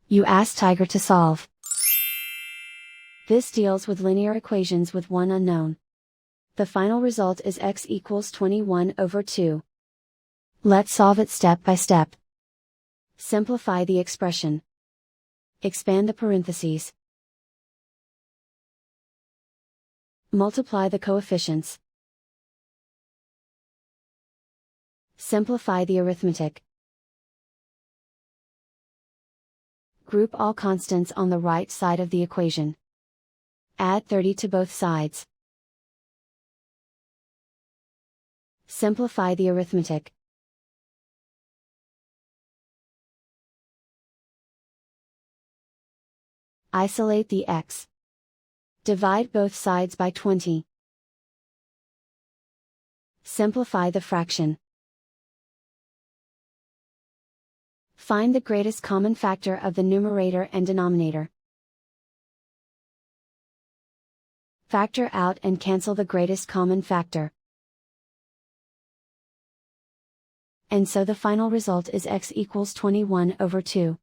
You ask Tiger to solve. This deals with linear equations with one unknown. The final result is x equals 21/2. Let's solve it step by step. Simplify the expression. Expand the parentheses. Multiply the coefficients. Simplify the arithmetic. Group all constants on the right side of the equation. Add 30 to both sides. Simplify the arithmetic. Isolate the x. Divide both sides by 20. Simplify the fraction. Find the greatest common factor of the numerator and denominator. Factor out and cancel the greatest common factor. And so the final result is x equals 21/2.